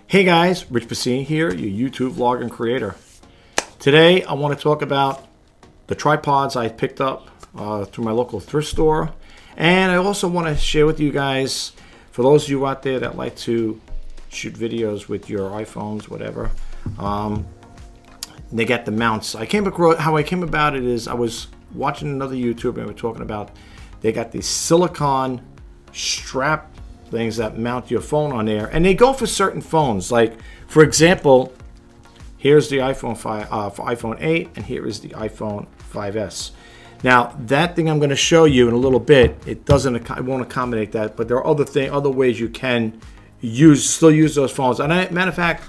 Hey guys, Rich Bassini here, your YouTube vlogger and creator. Today I want to talk about the tripods I picked up through my local thrift store. And I also want to share with you guys, for those of you out there that like to shoot videos with your iPhones, whatever, they got the mounts. How I came about it is I was watching another YouTuber and we're talking about they got these silicone strap things that mount your phone on there, and they go for certain phones. Like, for example, here's the iPhone 5 for iPhone 8, and here is the iPhone 5S. Now, that thing I'm going to show you in a little bit, it won't accommodate that, but there are other ways you can still use those phones. And matter of fact,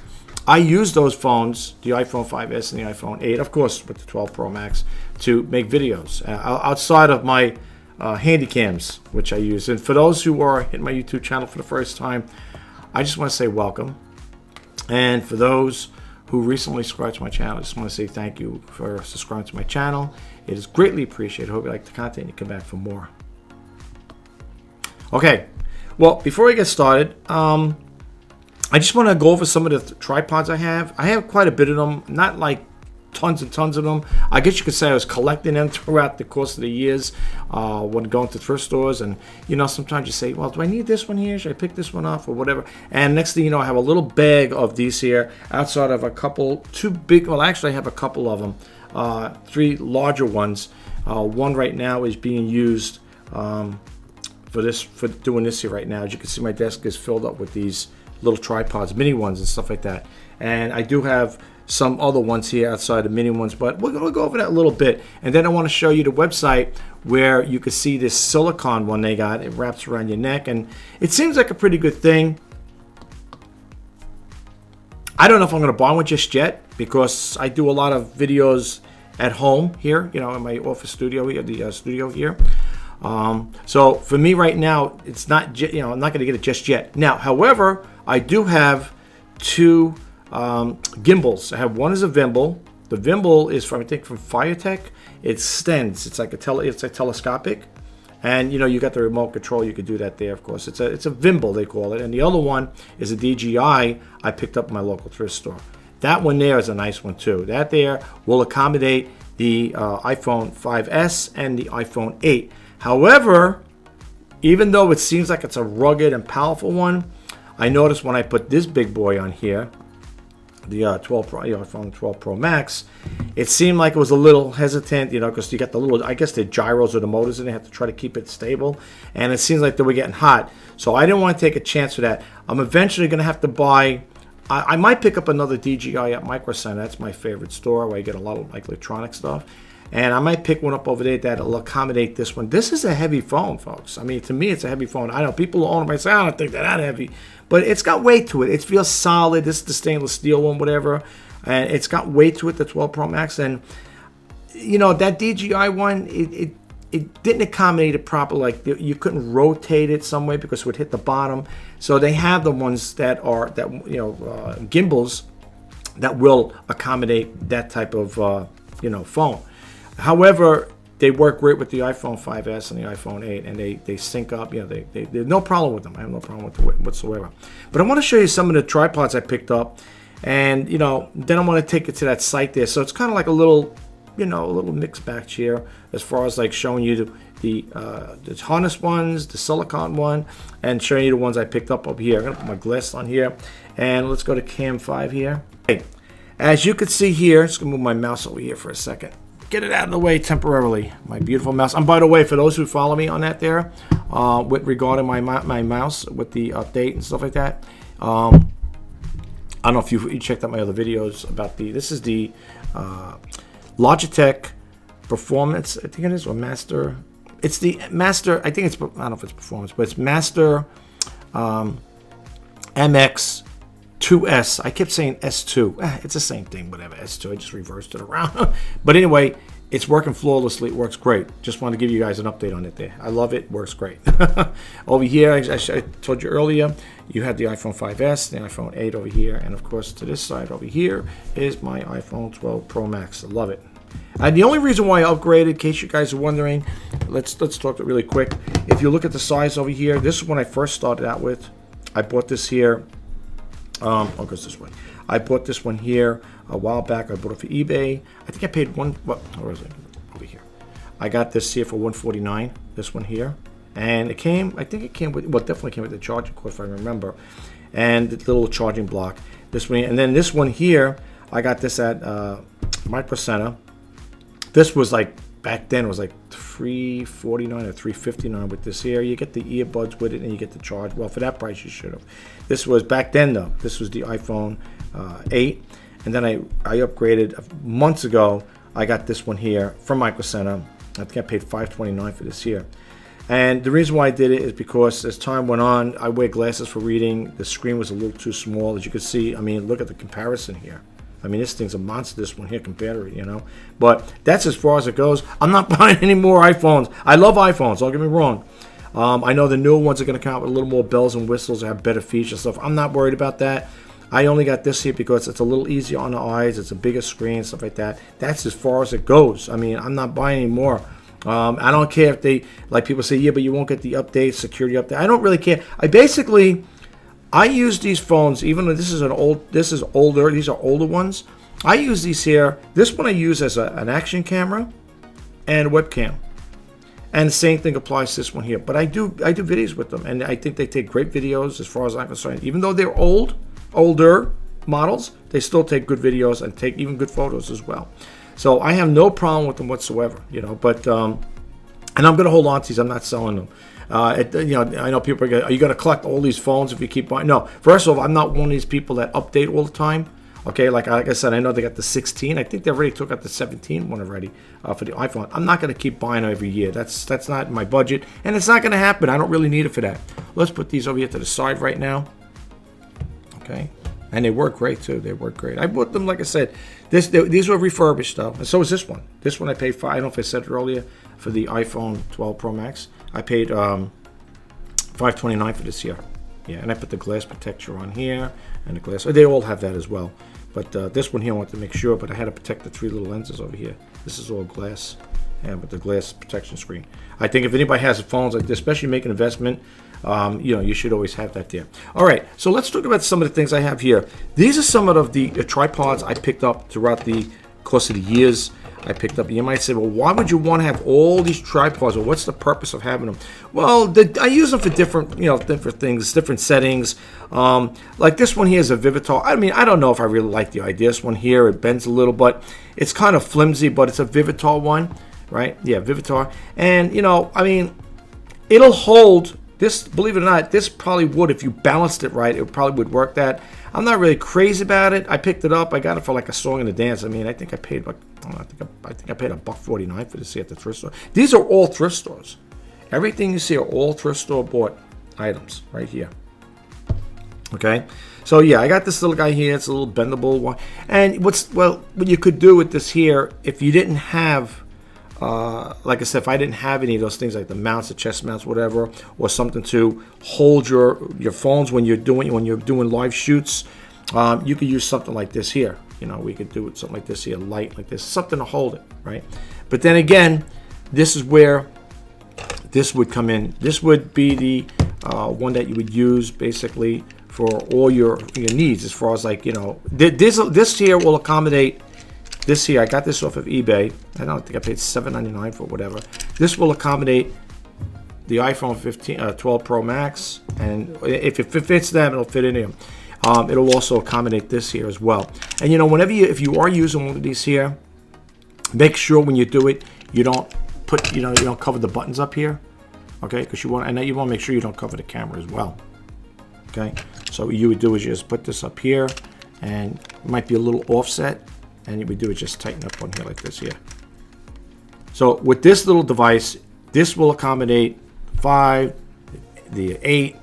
I use those phones, the iPhone 5S and the iPhone 8, of course, with the 12 Pro Max, to make videos outside of my handy cams, which I use. And for those who are hitting my YouTube channel for the first time, I just want to say welcome. And for those who recently subscribed to my channel, I just want to say thank you for subscribing to my channel. It is greatly appreciated. I hope you like the content and you come back for more. Okay, well, before we get started, I just want to go over some of the tripods I have. I have quite a bit of them, not like tons and tons of them. I guess you could say I was collecting them throughout the course of the years when going to thrift stores. And, you know, sometimes you say, well, do I need this one here? Should I pick this one up or whatever? And next thing you know, I have a little bag of these here outside of I have a couple of them, 3 larger ones. One right now is being used for doing this here right now. As you can see, my desk is filled up with these little tripods, mini ones and stuff like that. And I do have some other ones here outside the mini ones, but we're going to go over that a little bit. And then I want to show you the website where you can see this silicone one they got. It wraps around your neck, and it seems like a pretty good thing. I don't know if I'm going to buy one just yet, because I do a lot of videos at home here, you know, in my office studio here, the studio here. So for me right now, it's not, I'm not going to get it just yet. Now, however, I do have 2 gimbals. I have one is a Vimble. The Vimble is from Firetech. It extends. It's like it's telescopic, and you know, you got the remote control. You could do that there, of course. It's a Vimble, they call it. And the other one is a DJI. I picked up in my local thrift store. That one there is a nice one too. That there will accommodate the iPhone 5S and the iPhone 8. However, even though it seems like it's a rugged and powerful one, I noticed when I put this big boy on here, the iPhone 12 Pro Max, it seemed like it was a little hesitant, you know, because you got the little, I guess the gyros or the motors, and they have to try to keep it stable, and it seems like they were getting hot. So I didn't want to take a chance for that. I'm eventually going to have to buy, I might pick up another DJI at Micro Center. That's my favorite store where I get a lot of like electronic stuff. And I might pick one up over there that'll accommodate this one. This is a heavy phone, folks. I mean, to me, it's a heavy phone. I know people who own it might say, I don't think they're that heavy. But it's got weight to it. It feels solid. This is the stainless steel one, whatever. And it's got weight to it, the 12 Pro Max. And, you know, that DJI one, it didn't accommodate it properly. Like, you couldn't rotate it some way because it would hit the bottom. So they have the ones that are, gimbals that will accommodate that type of, phone. However, they work great with the iPhone 5S and the iPhone 8, and they sync up. You know, there's no problem with them. I have no problem with it whatsoever. But I want to show you some of the tripods I picked up, and you know, then I want to take it to that site there. So it's kind of like a little mixed batch here, as far as like showing you the harness ones, the silicone one, and showing you the ones I picked up over here. I'm gonna put my glass on here, and let's go to Cam 5 here. Okay. As you can see here, just gonna move my mouse over here for a second. Get it out of the way temporarily. My beautiful mouse. And by the way, for those who follow me on that there, with regarding my mouse with the update and stuff like that, I don't know if you checked out my other videos about this is the Logitech Performance. I think it is, or Master. It's the Master. I think it's, I don't know if it's Performance, but it's Master MX 2S. I kept saying S2. It's the same thing, whatever. S2. I just reversed it around. But anyway, it's working flawlessly. It works great. Just wanted to give you guys an update on it there. I love it. Works great. Over here, I told you earlier, you had the iPhone 5S, the iPhone 8 over here, and of course to this side over here is my iPhone 12 Pro Max. I love it. And the only reason why I upgraded, in case you guys are wondering, let's talk really quick. If you look at the size over here, this is when I first started out with. I bought this here Oh, it goes this way. I bought this one here a while back. I bought it for eBay. I think I paid where is it? Over here. I got this here for $149. This one here, and it came. I think it came with. Well, it definitely came with the charging cord, if I remember, and the little charging block. This one, and then this one here. I got this at Micro Center. This was like back then. It was like $349 or $359 with this here. You get the earbuds with it, and you get the charge. Well, for that price, you should have. This was back then, though. This was the iPhone 8, and then I upgraded months ago. I got this one here from Micro Center. I think I paid $529 for this here. And the reason why I did it is because as time went on, I wear glasses for reading. The screen was a little too small, as you can see. I mean, look at the comparison here. I mean, this thing's a monster, this one here, compared to it, you know. But that's as far as it goes. I'm not buying any more iPhones. I love iPhones, don't get me wrong. I know the newer ones are going to come out with a little more bells and whistles, have better features and stuff. I'm not worried about that. I only got this here because it's a little easier on the eyes. It's a bigger screen, stuff like that. That's as far as it goes. I mean, I'm not buying any more. I don't care if they, like people say, yeah, but you won't get the updates, security update. I don't really care. I use these phones, even though this is older. These are older ones. I use these here. This one I use as an action camera and webcam, and the same thing applies to this one here. But I do videos with them, and I think they take great videos as far as I'm concerned. Even though they're older models, they still take good videos and take even good photos as well. So I have no problem with them whatsoever, you know. But and I'm going to hold on to these. I'm not selling them. I know people are you going to collect all these phones if you keep buying? No. First of all, I'm not one of these people that update all the time. Okay, like I said, I know they got the 16. I think they already took out the 17 one already for the iPhone. I'm not going to keep buying them every year. That's not my budget, and it's not going to happen. I don't really need it for that. Let's put these over here to the side right now. Okay, and they work great too. They work great. I bought them, like I said. These were refurbished though, and so is this one. This one I paid I don't know if I said it earlier, for the iPhone 12 Pro Max. I paid $529 for this here. Yeah, and I put the glass protector on here, and the glass. They all have that as well. But this one here I wanted to make sure, but I had to protect the 3 little lenses over here. This is all glass, and with the glass protection screen. I think if anybody has phones like this, especially make an investment, you should always have that there. All right, so let's talk about some of the things I have here. These are some of the tripods I picked up throughout the course of the years. I picked up. You might say, well, why would you want to have all these tripods? Or what's the purpose of having them? Well, I use them for different things, different settings. Like this one here is a Vivitar. I mean, I don't know if I really like the idea. This one here, it bends a little, but it's kind of flimsy, but it's a Vivitar one, right? Yeah, Vivitar. And, I mean, it'll hold. This, believe it or not, this probably would, if you balanced it right, it probably would work that. I'm not really crazy about it. I picked it up. I got it for like a song and a dance. I mean, I think I paid I think I paid $1.49 for this here at the thrift store. These are all thrift stores. Everything you see are all thrift store bought items right here. Okay, so yeah, I got this little guy here. It's a little bendable one. And what you could do with this here, if you didn't have, like I said, if I didn't have any of those things like the mounts, the chest mounts, whatever, or something to hold your phones when you're doing live shoots, you could use something like this here. We could do something like this here, light like this, something to hold it, right? But then again, this is where this would come in. This would be the one that you would use basically for all your needs, as far as like this here will accommodate. This here, I got this off of eBay. I don't think I paid $7.99 for whatever. This will accommodate the iPhone 12 Pro Max, and if it fits them, it'll fit in here. It'll also accommodate this here as well. And if you are using one of these here, make sure when you do it, you don't put, you don't cover the buttons up here, okay? Because you want to make sure you don't cover the camera as well, okay? So what you would do is you just put this up here, and it might be a little offset. And what we do is just tighten up on here like this here. So with this little device, this will accommodate 5, the 8,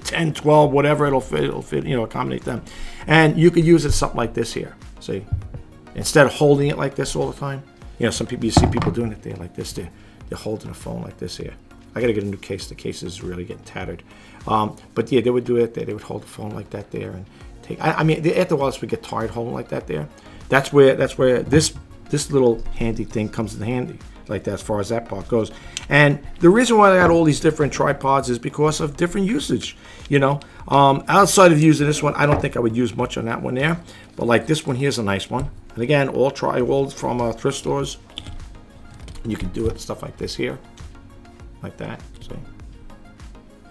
10, 12, whatever it'll fit, accommodate them. And you could use it something like this here. See, instead of holding it like this all the time, some people, you see people doing it there like this. They're holding a phone like this here. I gotta get a new case. The case is really getting tattered. But yeah, they would do it there. They would hold the phone like that there and take. I mean, after a while, we get tired holding like that there. That's where this little handy thing comes in handy. like that as far as that part goes. And the reason why I got all these different tripods is because of different usage, you know. Outside of using this one, I don't think I would use much on that one there. But like this one here's a nice one. And again, all from thrift stores. You can do it, stuff like this here. Like that, see?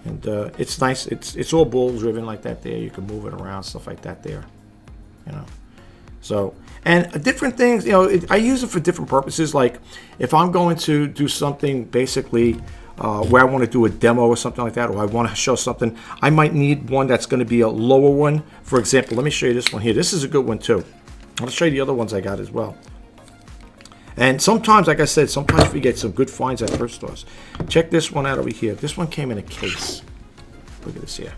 And it's nice. It's all ball driven like that there. You can move it around, stuff like that there, you know. So, and different things, you know, I use it for different purposes. Like if I'm going to do something basically where I want to do a demo or something like that, or I want to show something, I might need one that's going to be a lower one. For example, let me show you this one here. This is a good one too. I'll show you the other ones I got as well. And sometimes, like I said, sometimes we get some good finds at thrift stores. Check this one out over here. This one came in a case. Look at this here.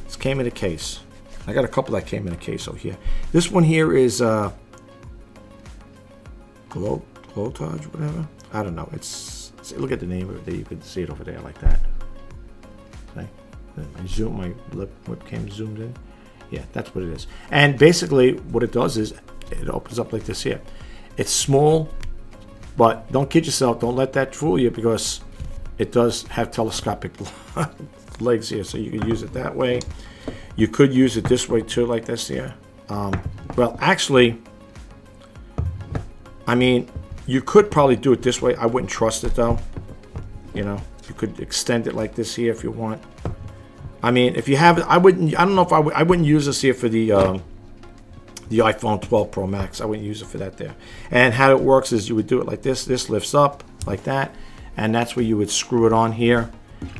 This came in a case. I got a couple that came in a case over here. This one here is Glotage, whatever. I don't know. Look at the name of it there. You can see it over there like that. See? My webcam zoomed in. Yeah, that's what it is. And basically, what it does is it opens up like this here. It's small, but don't kid yourself. Don't let that fool you, because it does have telescopic legs here, so you can use it that way. You could use it this way too, like this here. Well, actually, I mean, you could probably do it this way. I wouldn't trust it though. You know, you could extend it like this here if you want. I mean, if you have it, I don't know if I wouldn't use this here for the iPhone 12 Pro Max. I wouldn't use it for that there. And how it works is you would do it like this. This lifts up like that, and that's where you would screw it on here.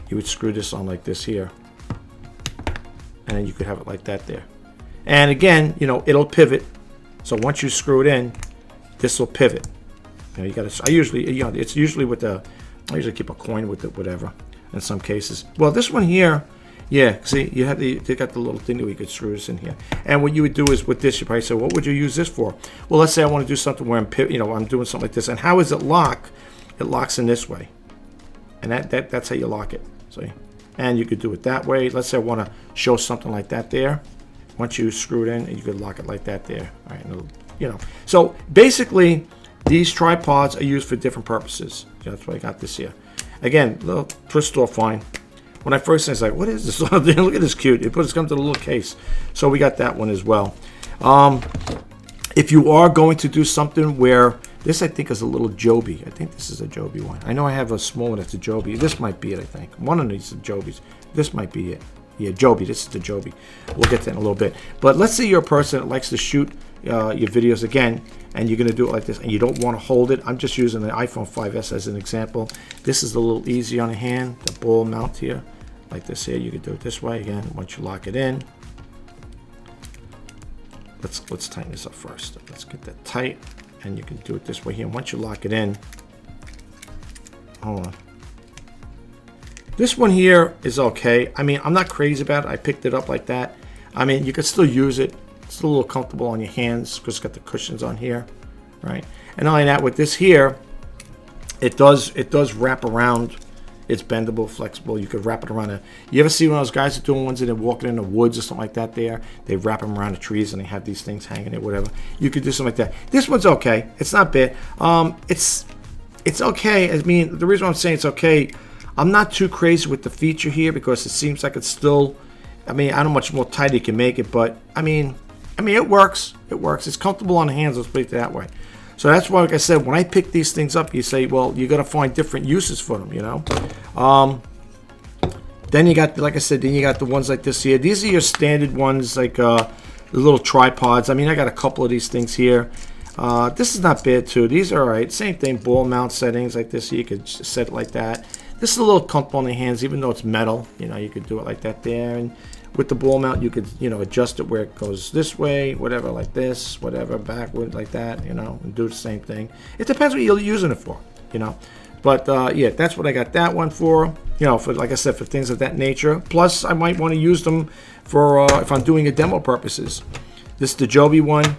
You would screw this on like this here, and then you could have it like that there. And again, you know, it'll pivot. So once you screw it in, this will pivot. You know, you got to. I usually, you know, it's usually with the. I usually keep a coin with it, whatever. In some cases. Well, this one here. Yeah, see, you got the little thing that we could screw this in here. And what you would do is with this, you probably say, what would you use this for? Well, let's say I want to do something where I'm doing something like this. And how does it lock? It locks in this way. And that's how you lock it. See? And you could do it that way. Let's say I want to show something like that there. Once you screw it in, you could lock it like that there. All right, you know. So basically, these tripods are used for different purposes. That's why I got this here. Again, little thrift store find. When I first said, I was like, what is this? Look at this cute. It comes to the little case. So we got that one as well. If you are going to do something where, this I think is a little Joby. I think this is a Joby one. I know I have a small one that's a Joby. This might be it, I think. One of these is Jobys. This might be it. Yeah, Joby. This is the Joby. We'll get to that in a little bit. But let's say you're a person that likes to shoot your videos again, and you're going to do it like this, and you don't want to hold it. I'm just using the iPhone 5S as an example. This is a little easy on the hand, the ball mount here. Like this here, you could do it this way again. Once you lock it in, let's tighten this up first. Let's get that tight, and you can do it this way here. And once you lock it in, hold on. This one here is okay. I mean, I'm not crazy about it. I picked it up like that. I mean, you could still use it. It's still a little comfortable on your hands because it's got the cushions on here, right? And not only that, with this here, it does wrap around. It's bendable, flexible. You could wrap it around you ever see one of those guys that doing ones that are walking in the woods or something like that there? They wrap them around the trees and they have these things hanging there, whatever. You could do something like that. This one's okay. It's not bad. It's okay. I mean, the reason why I'm saying it's okay, I'm not too crazy with the feature here because it seems like it's still, I mean, I don't know how much more tight you can make it, but I mean, it works. It works. It's comfortable on the hands, let's put it that way. So that's why, like I said, when I pick these things up, you say, well, you got to find different uses for them, you know. Then you got, like I said, then you got the ones like this here. These are your standard ones, like the little tripods. I mean, I got a couple of these things here. This is not bad too. These are all right. Same thing, ball mount settings like this. You could set it like that. This is a little comfortable on the hands, even though it's metal. You know, you could do it like that there. And with the ball mount, you could, you know, adjust it where it goes this way, whatever, like this, whatever, backward, like that, you know, and do the same thing. It depends what you're using it for, you know. But, yeah, that's what I got that one for, you know, for, like I said, for things of that nature. Plus, I might want to use them for if I'm doing a demo purposes. This is the Joby one.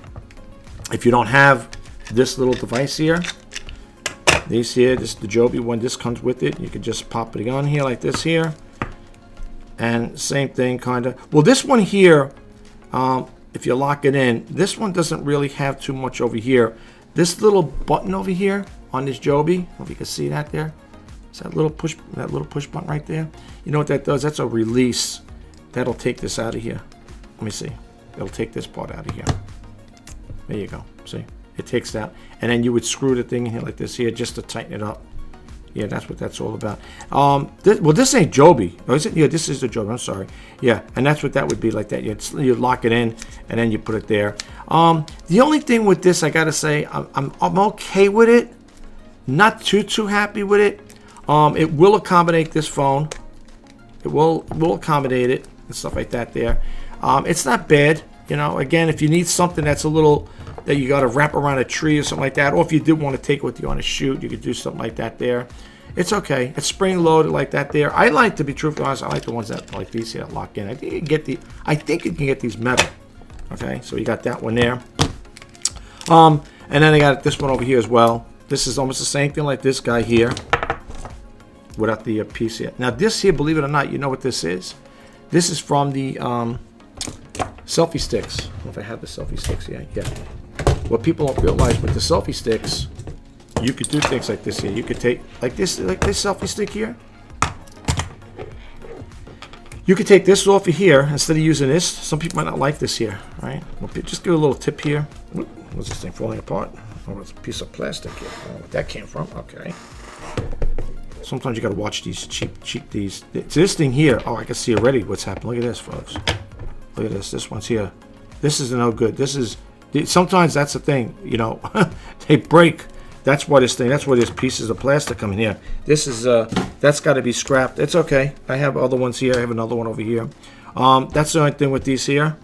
If you don't have this little device here, this is the Joby one. This comes with it. You can just pop it on here like this here. And same thing, kind of. Well, this one here, if you lock it in, this one doesn't really have too much over here. This little button over here on this Joby. I don't know if you can see that there. It's that little push button right there. You know what that does? That's a release. That'll take this out of here. Let me see. It'll take this part out of here. There you go. See? It takes that. And then you would screw the thing in here like this here just to tighten it up. Yeah, that's what that's all about. This ain't Joby. Oh, is it? Yeah, this is the Joby. I'm sorry. Yeah, and that's what that would be like that. You lock it in, and then you put it there. The only thing with this, I gotta say, I'm okay with it. Not too happy with it. It will accommodate this phone. It will accommodate it and stuff like that there. It's not bad. You know, again, if you need something that's a little that you got to wrap around a tree or something like that, or if you did want to take it with you on a shoot, you could do something like that there. It's okay. It's spring loaded like that there. I like, to be truthfully honest, I like the ones that like these here that lock in. I think you can get these metal. Okay, so you got that one there. And then I got this one over here as well. This is almost the same thing like this guy here, without the piece here. Now this here, believe it or not, you know what this is? This is from the selfie sticks. I don't know if I have the selfie sticks yet. Yeah. What people don't realize with the selfie sticks, you could do things like this here. You could take like this selfie stick here. You could take this off of here instead of using this. Some people might not like this here, right? Well, just give a little tip here. What's this thing falling apart? Oh, it's a piece of plastic here. I don't know what that came from. Okay. Sometimes you got to watch these cheap these. It's this thing here. Oh, I can see already what's happened. Look at this, folks. Look at this. This one's here. This is no good. This is. Sometimes that's the thing. You know, they break. That's why this thing. That's why there's pieces of plastic coming here. This is. That's got to be scrapped. It's okay. I have other ones here. I have another one over here. That's the only thing with these here.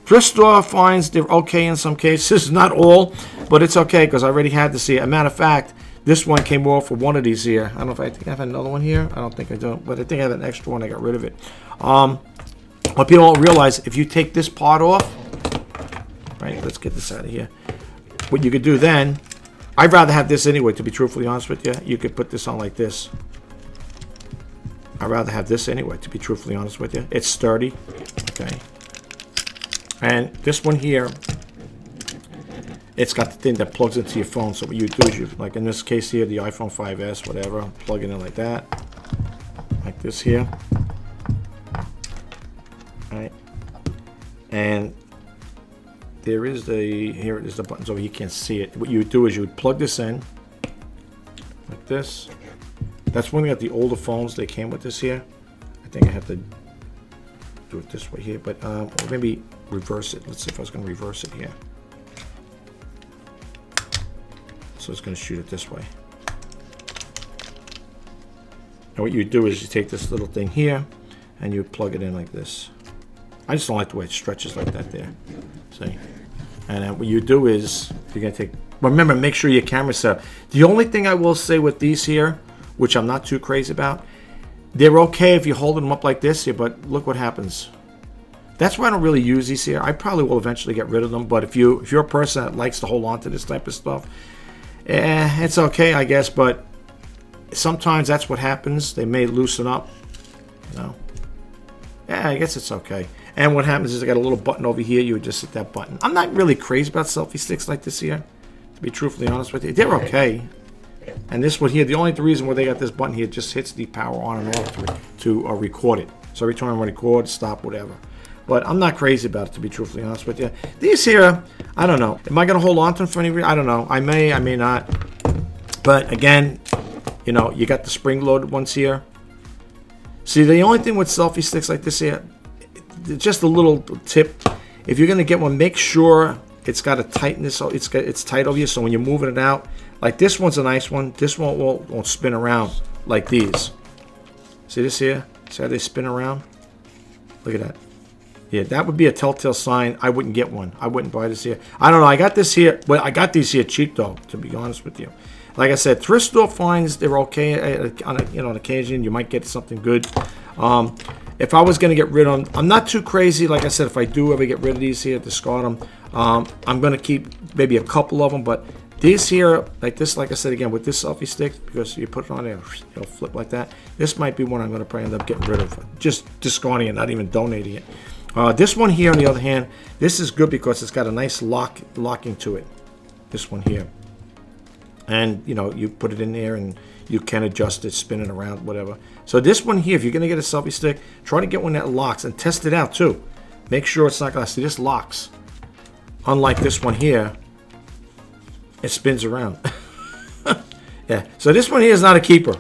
Thrift store finds they're okay in some cases. Not all, but it's okay because I already had this here. As a matter of fact, this one came off for one of these here. I don't know if I think I have another one here. I don't think I do, but I think I have an extra one. I got rid of it. What people don't realize, if you take this part off, right? Let's get this out of here. What you could do then, I'd rather have this anyway, to be truthfully honest with you. You could put this on like this. I'd rather have this anyway, to be truthfully honest with you. It's sturdy. Okay. And this one here, it's got the thing that plugs into your phone. So what you do is you, like in this case here, the iPhone 5S, whatever, plug it in like that. Like this here. Right. And there is here it is, the buttons over here. You can't see it. What you would do is you would plug this in like this. That's when we got the older phones. They came with this here. I think I have to do it this way here, but maybe reverse it. Let's see if I was going to reverse it here. So it's going to shoot it this way. And what you do is you take this little thing here and you plug it in like this. I just don't like the way it stretches like that there. See? And then what you do is you're going to take, remember, make sure your camera's set up. The only thing I will say with these here, which I'm not too crazy about, they're okay if you're holding them up like this here, but look what happens. That's why I don't really use these here. I probably will eventually get rid of them, but if you're a person that likes to hold on to this type of stuff, it's okay, I guess, but sometimes that's what happens. They may loosen up, you know. Yeah, I guess it's okay. And what happens is I got a little button over here. You would just hit that button. I'm not really crazy about selfie sticks like this here, to be truthfully honest with you. They're okay. And this one here, the only reason why they got this button here, just hits the power on and off to record it. So every time I record, stop, whatever. But I'm not crazy about it, to be truthfully honest with you. These here, I don't know. Am I going to hold on to them for any reason? I don't know. I may not. But again, you know, you got the spring-loaded ones here. See, the only thing with selfie sticks like this here, just a little tip. If you're going to get one, make sure it's got a tightness. So it's tight over here. So when you're moving it out, like this one's a nice one. This one won't spin around like these. See this here? See how they spin around? Look at that. Yeah, that would be a telltale sign. I wouldn't get one. I wouldn't buy this here. I don't know. I got this here. Well, I got these here cheap though, to be honest with you. Like I said, thrift store finds, they're okay on occasion. You might get something good. If I was going to get rid of them, I'm not too crazy. Like I said, if I do ever get rid of these here, discard them, I'm going to keep maybe a couple of them. But these here, like this, like I said again, with this selfie stick, because you put it on there, it'll flip like that. This might be one I'm going to probably end up getting rid of. Just discarding it, not even donating it. This one here, on the other hand, this is good because it's got a nice locking to it. This one here. And, you know, you put it in there and you can adjust it, spin it around, whatever. So this one here, if you're going to get a selfie stick, try to get one that locks and test it out too. Make sure it's not going to see. This locks. Unlike this one here, it spins around. Yeah, so this one here is not a keeper.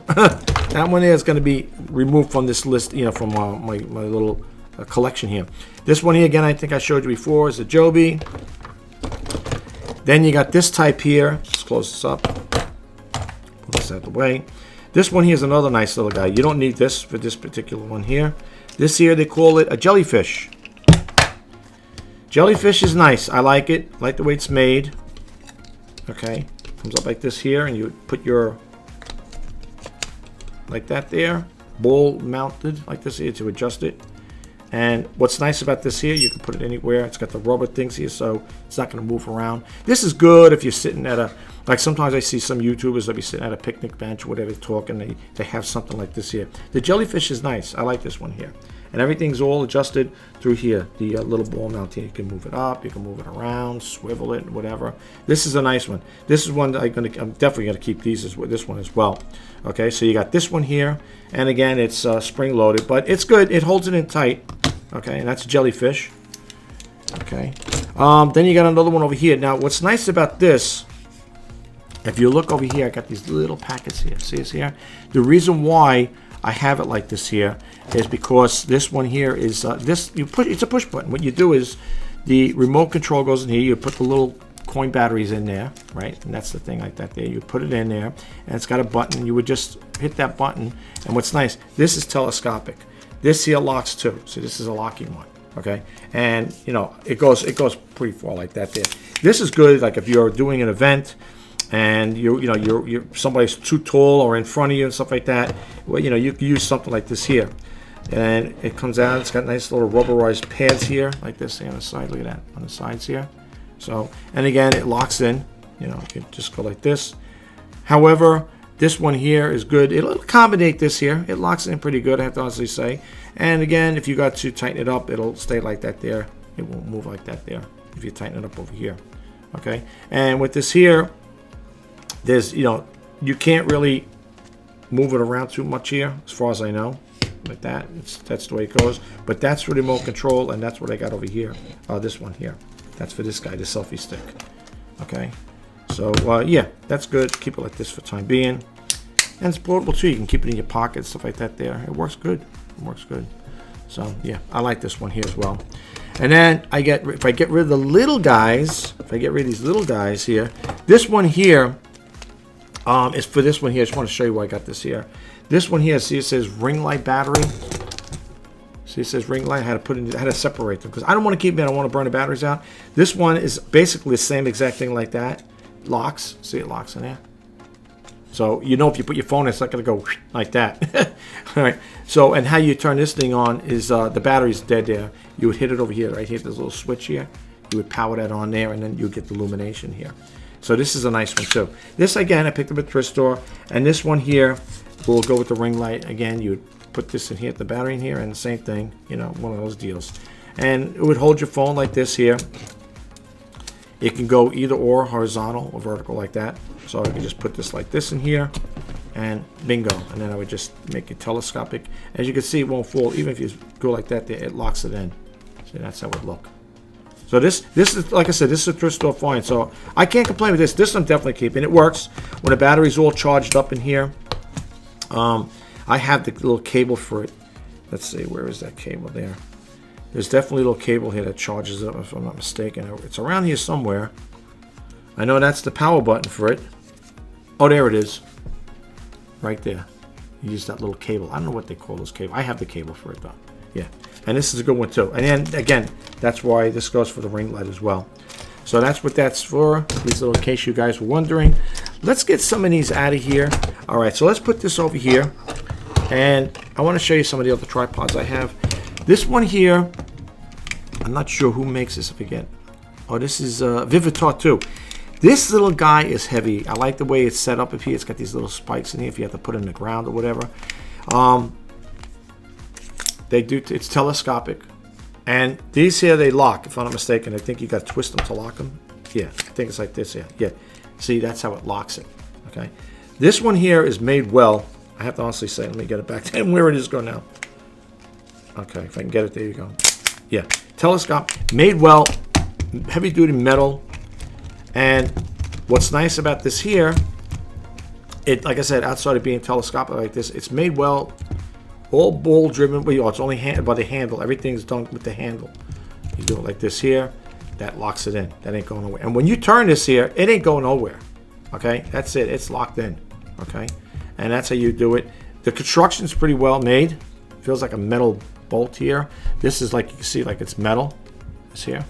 That one here is going to be removed from this list, you know, from my little collection here. This one here, again, I think I showed you before, is a Joby. Then you got this type here. Let's close this up. Put this out of the way. This one here is another nice little guy. You don't need this for this particular one here. This here, they call it a jellyfish. Jellyfish is nice. I like it. I like the way it's made. Okay. Comes up like this here, and you put your, like that there, ball mounted like this here to adjust it. And what's nice about this here, you can put it anywhere. It's got the rubber things here, so it's not going to move around. This is good if you're sitting at a, like sometimes I see some YouTubers that be sitting at a picnic bench or whatever, talking, they have something like this here. The jellyfish is nice. I like this one here. And everything's all adjusted through here. The little ball mount here, you can move it up, you can move it around, swivel it, whatever. This is a nice one. This is one that I'm definitely going to keep this one as well. Okay, so you got this one here, and again, it's spring loaded, but it's good. It holds it in tight. Okay, and that's jellyfish. Okay, then you got another one over here. Now, what's nice about this, if you look over here, I got these little packets here. See this here? The reason why I have it like this here is because this one here is it's a push button. What you do is the remote control goes in here. You put the little coin batteries in there, right? And that's the thing like that there. You put it in there, and it's got a button. You would just hit that button. And what's nice, this is telescopic. This here locks too. So this is a locking one. Okay, and you know it goes pretty far like that there. This is good, like if you're doing an event and you're somebody's too tall or in front of you and stuff like that. Well, you know, you can use something like this here, and it comes out. It's got nice little rubberized pads here, like this on the side. Look at that on the sides here. So, and again, it locks in. You know, you can just go like this. However, this one here is good. It'll accommodate this here. It locks in pretty good, I have to honestly say. And again, if you got to tighten it up, it'll stay like that there. It won't move like that there if you tighten it up over here. Okay, and with this here, there's, you know, you can't really move it around too much here, as far as I know. Like that, that's the way it goes. But that's for remote control, and that's what I got over here. This one here, that's for this guy, the selfie stick. Okay, so yeah, that's good. Keep it like this for the time being, and it's portable too. You can keep it in your pocket, stuff like that. There, it works good. It works good. So yeah, I like this one here as well. And then if I get rid of the little guys, if I get rid of these little guys here, this one here. Is for this one here. I just want to show you why I got this here. This one here, see, it says ring light battery. See, it says ring light. I had to separate them because I don't want to keep them. I don't want to burn the batteries out. This one is basically the same exact thing like that. Locks. See, it locks in there. So you know if you put your phone in, it's not going to go like that. All right. So, and how you turn this thing on is the battery's dead there. You would hit it over here, right here. There's a little switch here. You would power that on there, and then you get the illumination here. So this is a nice one too. This again, I picked up at the thrift store, and this one here will go with the ring light. Again, you would put this in here, the battery in here, and the same thing. You know, one of those deals. And it would hold your phone like this here. It can go either or, horizontal or vertical like that. So I can just put this like this in here, and bingo. And then I would just make it telescopic. As you can see, it won't fall. Even if you go like that, there, it locks it in. See, that's how it would look. So this is, like I said, this is a thrift store find. So I can't complain with this. This I'm definitely keeping. It works when the battery's all charged up in here. I have the little cable for it. Let's see, where is that cable there? There's definitely a little cable here that charges it, if I'm not mistaken. It's around here somewhere. I know that's the power button for it. Oh, there it is. Right there. You use that little cable. I don't know what they call those cables. I have the cable for it though. Yeah. And this is a good one too. And then again, that's why this goes for the ring light as well. So that's what that's for. These little, in case you guys were wondering. Let's get some of these out of here. All right, so let's put this over here. And I want to show you some of the other tripods I have. This one here, I'm not sure who makes this, I forget. Oh, this is Vivitar too. This little guy is heavy. I like the way it's set up here. It's got these little spikes in here if you have to put it in the ground or whatever. It's telescopic. And these here, they lock, if I'm not mistaken. I think you got to twist them to lock them. Yeah, I think it's like this here. Yeah. See, that's how it locks it. Okay, this one here is made well. I have to honestly say, let me get it back to where it is go now. Okay, if I can get it, there you go. Yeah, telescope, made well, heavy duty metal. And what's nice about this here, it, like I said, outside of being telescopic like this, it's made well, all ball driven. Well, it's only by the handle. Everything's done with the handle. You do it like this here, that locks it in. That ain't going nowhere. And when you turn this here, it ain't going nowhere. Okay, that's it. It's locked in. Okay, and that's how you do it. The construction's pretty well made. Feels like a metal bolt here. This is like, you can see, like it's metal. This here,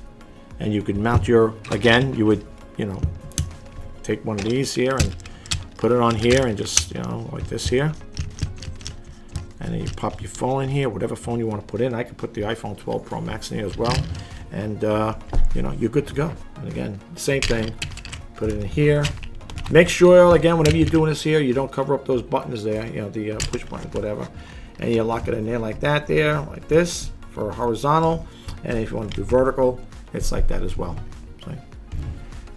and you could mount your, again, you would, you know, take one of these here and put it on here, and just, you know, like this here. And then you pop your phone in here, whatever phone you want to put in. I could put the iPhone 12 Pro Max in here as well. And, you know, you're good to go. And again, same thing. Put it in here. Make sure, again, whenever you're doing this here, you don't cover up those buttons there, you know, the push buttons, whatever. And you lock it in there like that there, like this, for horizontal. And if you want to do vertical, it's like that as well. Okay.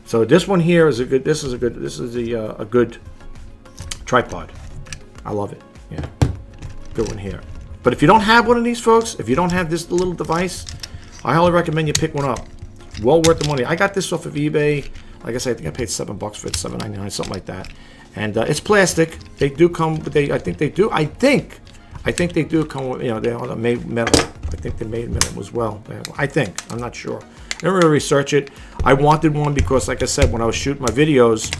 So this one here is a good, this is a good tripod. I love it. Yeah. Good one here. But if you don't have one of these, folks, if you don't have this little device, I highly recommend you pick one up. Well worth the money. I got this off of eBay. Like I said, I think I paid $7 for it, $7.99, something like that. And it's plastic. They do come, but I think they do come with, you know, they're made metal. I think they made metal as well. I think. I'm not sure. Never really research it. I wanted one because, like I said, when I was shooting my videos,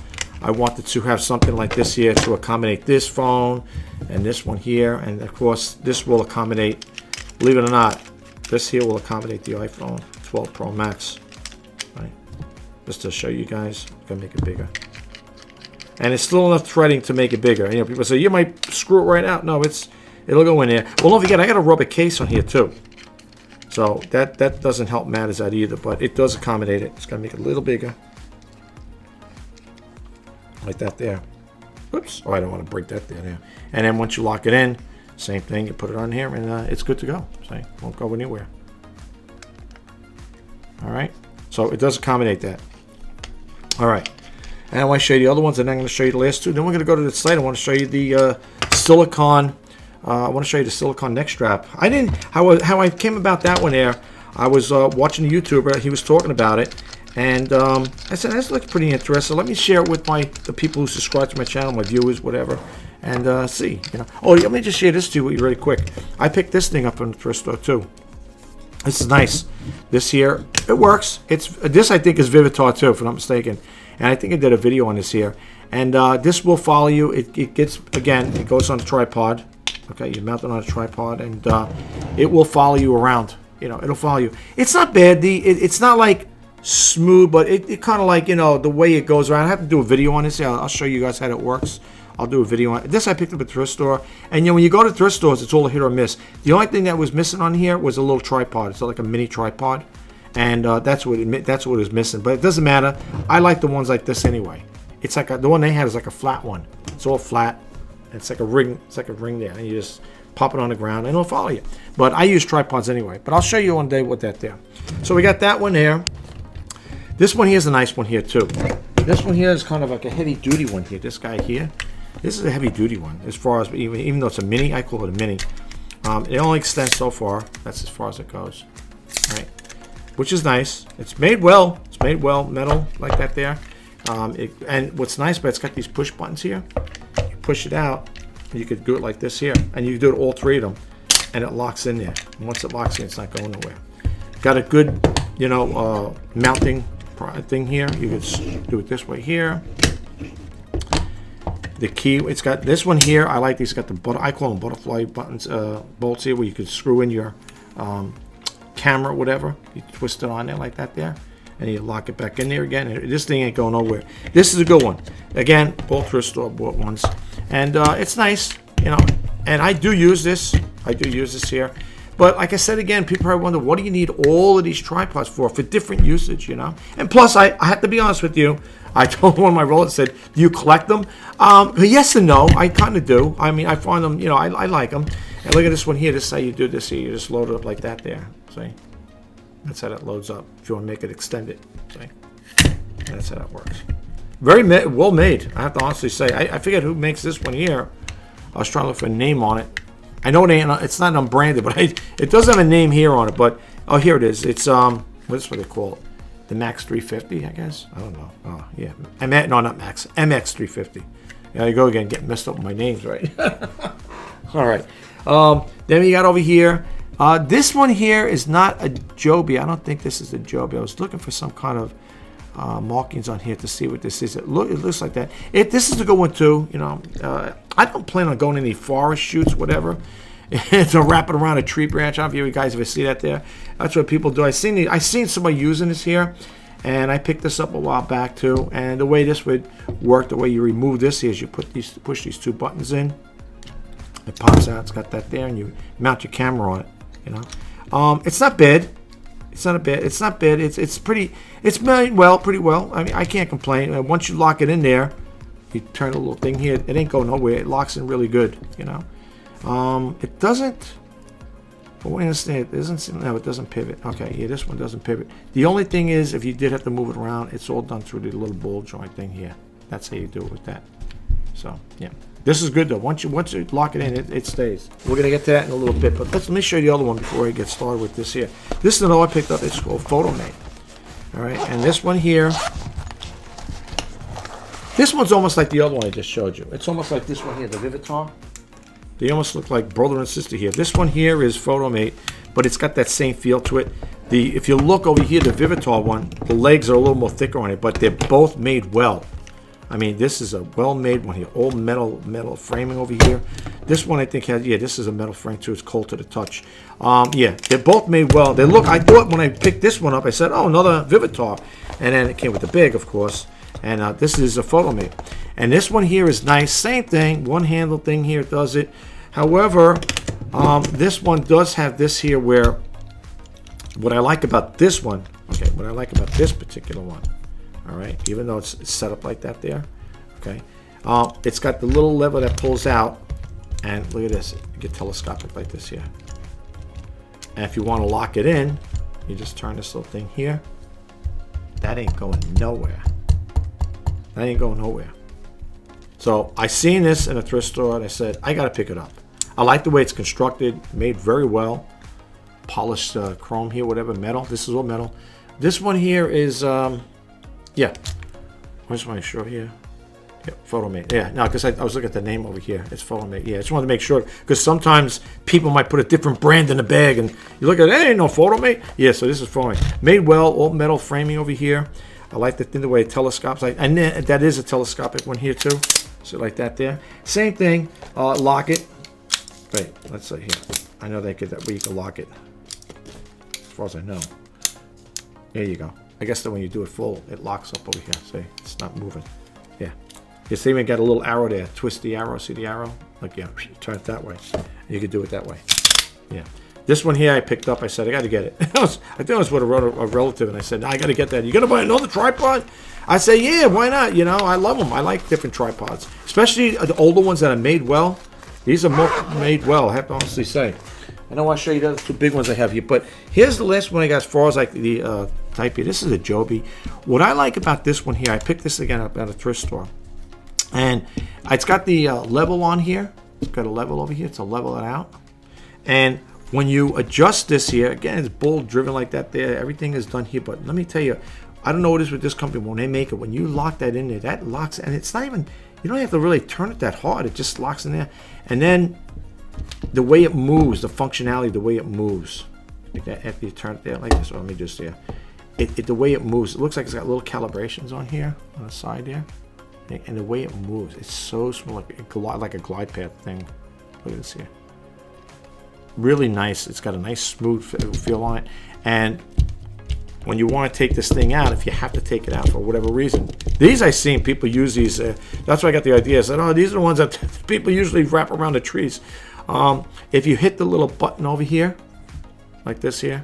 I wanted to have something like this here to accommodate this phone and this one here. And of course, this will accommodate, believe it or not, this here will accommodate the iPhone 12 Pro Max. Right? Just to show you guys, I'm gonna make it bigger. And it's still enough threading to make it bigger. You know, people say you might screw it right out. No, it'll go in there. Well, don't forget, I got a rubber case on here too. So that doesn't help matters out either, but it does accommodate it. It's gonna make it a little bigger. Like that there. Oops. Oh, I don't want to break that there. And then once you lock it in, same thing. You put it on here, and it's good to go. So it won't go anywhere. All right. So it does accommodate that. All right. And I want to show you the other ones, and then I'm going to show you the last two. Then we're going to go to the site. I want to show you the silicone. I want to show you the silicone neck strap. How I came about that one there. I was watching a YouTuber. He was talking about it. And I said, this looks pretty interesting. Let me share it with the people who subscribe to my channel, my viewers, whatever, and see. You know. Oh, let me just share this to you really quick. I picked this thing up from the thrift store too. This is nice. This here, it works. This I think is Vivitar too, if I'm not mistaken. And I think I did a video on this here. And this will follow you. It gets, again, it goes on a tripod. Okay, you mount it on a tripod, and it will follow you around. You know, it'll follow you. It's not bad. It's not like smooth, but it kind of like, you know, the way it goes around. I have to do a video on this. I'll show you guys how it works. I'll do a video on it. This I picked up at the thrift store. And, you know, when you go to thrift stores, it's all a hit or miss. The only thing that was missing on here was a little tripod. It's like a mini tripod. And that's what it was missing. But it doesn't matter. I like the ones like this anyway. It's like the one they had is like a flat one. It's all flat. It's like a ring. It's like a ring there. And you just pop it on the ground and it'll follow you. But I use tripods anyway. But I'll show you one day with that there. So we got that one there. This one here is a nice one here too. This one here is kind of like a heavy duty one here. This guy here. This is a heavy duty one. As far as, even though it's a mini, I call it a mini. It only extends so far. That's as far as it goes. Right. Which is nice. It's made well. It's made well, metal like that there. And what's nice, but it's got these push buttons here. You push it out, and you could do it like this here, and you can do it all three of them, and it locks in there. And once it locks in, it's not going nowhere. Got a good, you know, mounting thing here. You can do it this way here. The key, it's got this one here. I like these. Got the I call them butterfly buttons, bolts here, where you can screw in your camera, whatever. You twist it on there like that there, and you lock it back in there again. And this thing ain't going nowhere. This is a good one. Again, all thrift store bought ones, and it's nice, you know. And I do use this. I do use this here. But like I said again, people probably wonder, what do you need all of these tripods for different usage, you know? And plus, I have to be honest with you. I told one of my relatives, said, do you collect them? Yes and no. I kind of do. I mean, I find them, you know, I like them. And look at this one here. This is how you do this here. You just load it up like that there. See? That's how that loads up. If you want to make it extended. See? That's how that works. Very well made, I have to honestly say. I forget who makes this one here. I was trying to look for a name on it. I know it's not unbranded, but it does have a name here on it. But oh, here it is. It's what's what they call it? The Max 350, I guess. I don't know. Oh yeah, no, not Max. MX 350. There you go again, getting messed up with my names, right? All right. Then we got over here. This one here is not a Joby. I don't think this is a Joby. I was looking for some kind of markings on here to see what this is. It looks like that. This is a good one too. You know, I don't plan on going any forest shoots, whatever. To wrap it around a tree branch. I don't know if you guys ever see that there. That's what people do. I seen somebody using this here, and I picked this up a while back too. And the way this would work, the way you remove this is you push these two buttons in. It pops out. It's got that there, and you mount your camera on it. You know, it's not bad. It's not bad. It's pretty. It's made well, pretty well. I mean, I can't complain. Once you lock it in there, you turn a little thing here. It ain't going nowhere. It locks in really good. You know. It doesn't. But wait a second. It doesn't seem. No, it doesn't pivot. Okay, yeah, this one doesn't pivot. The only thing is, if you did have to move it around, it's all done through the little ball joint thing here. That's how you do it with that. So yeah, this is good though. Once you lock it in, it stays. We're gonna get to that in a little bit, but let me show you the other one before I get started with this here. This is another I picked up. It's called PhotoMate. All right, and this one here. This one's almost like the other one I just showed you. It's almost like this one here, the Vivitar. They almost look like brother and sister here. This one here is PhotoMate, but it's got that same feel to it. If you look over here, the Vivitar one, the legs are a little more thicker on it, but they're both made well. I mean, this is a well-made one here. All metal framing over here. This one I think has, yeah, this is a metal frame too. It's cold to the touch. Yeah, they're both made well. They look, I thought when I picked this one up, I said, oh, another Vivitar. And then it came with the big, of course. And this is a PhotoMate. And this one here is nice. Same thing. One handle thing here does it. However, this one does have this here where, what I like about this one, okay, what I like about this particular one, all right, even though it's set up like that there, okay, it's got the little lever that pulls out, and look at this, you get telescopic like this here. And if you want to lock it in, you just turn this little thing here. That ain't going nowhere. That ain't going nowhere. So I seen this in a thrift store, and I said, I got to pick it up. I like the way it's constructed, made very well. Polished chrome here, whatever, metal. This is all metal. This one here is, yeah. Where's my show here? Yeah, PhotoMate. Yeah, no, because I was looking at the name over here. It's PhotoMate. Yeah, I just wanted to make sure, because sometimes people might put a different brand in the bag, and you look at it, hey, no PhotoMate. Yeah, so this is PhotoMate. Made well, all metal framing over here. I like the way it telescopes. And that is a telescopic one here too. So like that there. Same thing. Lock it. Wait, let's see here. I know they could that way you can lock it. As far as I know. There you go. I guess that when you do it full, it locks up over here. See, it's not moving. Yeah. You see, we got a little arrow there. Twist the arrow. See the arrow? Like, yeah, turn it that way. You can do it that way. Yeah. This one here I picked up. I said, I got to get it. I think I was with a relative, and I said, I got to get that. You going to buy another tripod? I say, yeah, why not? You know, I love them. I like different tripods, especially the older ones that are made well. These are more made well, I have to honestly say. And I want to show you the other two big ones I have here. But here's the last one I got as far as like the type here. This is a Joby. What I like about this one here, I picked this again up at a thrift store. And it's got the level on here. It's got a level over here to level it out. And when you adjust this here, again, it's bolt driven like that there. Everything is done here. But let me tell you, I don't know what it is with this company. When they make it, when you lock that in there, that locks. And it's not even, you don't have to really turn it that hard. It just locks in there. And then the way it moves, the functionality, the way it moves. Like that, after you turn it there like this. Or let me just, yeah. The way it moves, it looks like it's got little calibrations on here, on the side there. And the way it moves, it's so small, like a glide path thing. Look at this here. Really nice. It's got a nice smooth feel on it. And when you want to take this thing out, if you have to take it out for whatever reason, these I've seen people use these. That's why I got the idea. I said, oh, these are the ones that people usually wrap around the trees. If you hit the little button over here, like this here,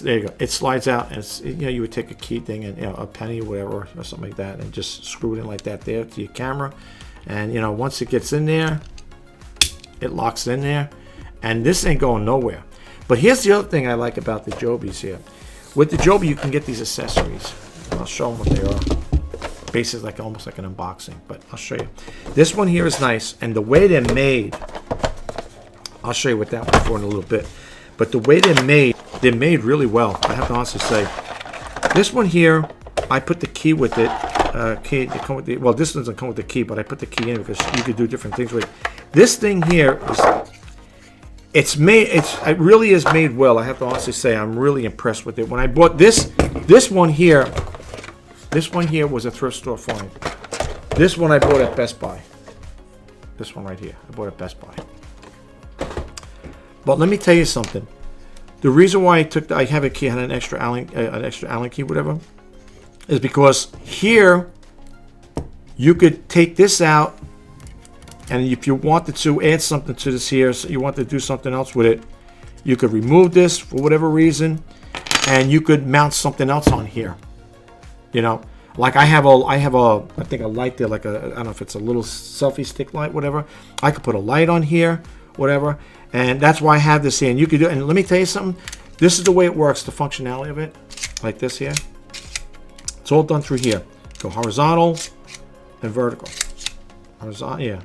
there you go. It slides out, and it's, you know, you would take a key thing and, you know, a penny or whatever or something like that, and just screw it in like that there to your camera. And you know, once it gets in there, it locks in there. And this ain't going nowhere. But here's the other thing I like about the Jobys here. With the Joby, you can get these accessories. I'll show them what they are. basically like almost like an unboxing, but I'll show you. This one here is nice, and the way they're made, I'll show you what that one's for in a little bit. But the way they're made really well. I have to honestly say, this one here, I put the key with it. Well, this one doesn't come with the key, but I put the key in because you could do different things with it. This thing here is, it really is made well. I have to honestly say, I'm really impressed with it. When I bought this one here was a thrift store find. This one I bought at Best Buy. This one right here, I bought at Best Buy. But let me tell you something. The reason why I have a key, I had an extra Allen key, whatever, is because here you could take this out, and if you wanted to add something to this here, so you want to do something else with it, you could remove this for whatever reason, and you could mount something else on here. You know, like I think a light there, like I don't know if it's a little selfie stick light, whatever. I could put a light on here, whatever, and that's why I have this here. And you could do, and let me tell you something. This is the way it works, the functionality of it, like this here. It's all done through here. Go horizontal and vertical. Horizontal, yeah.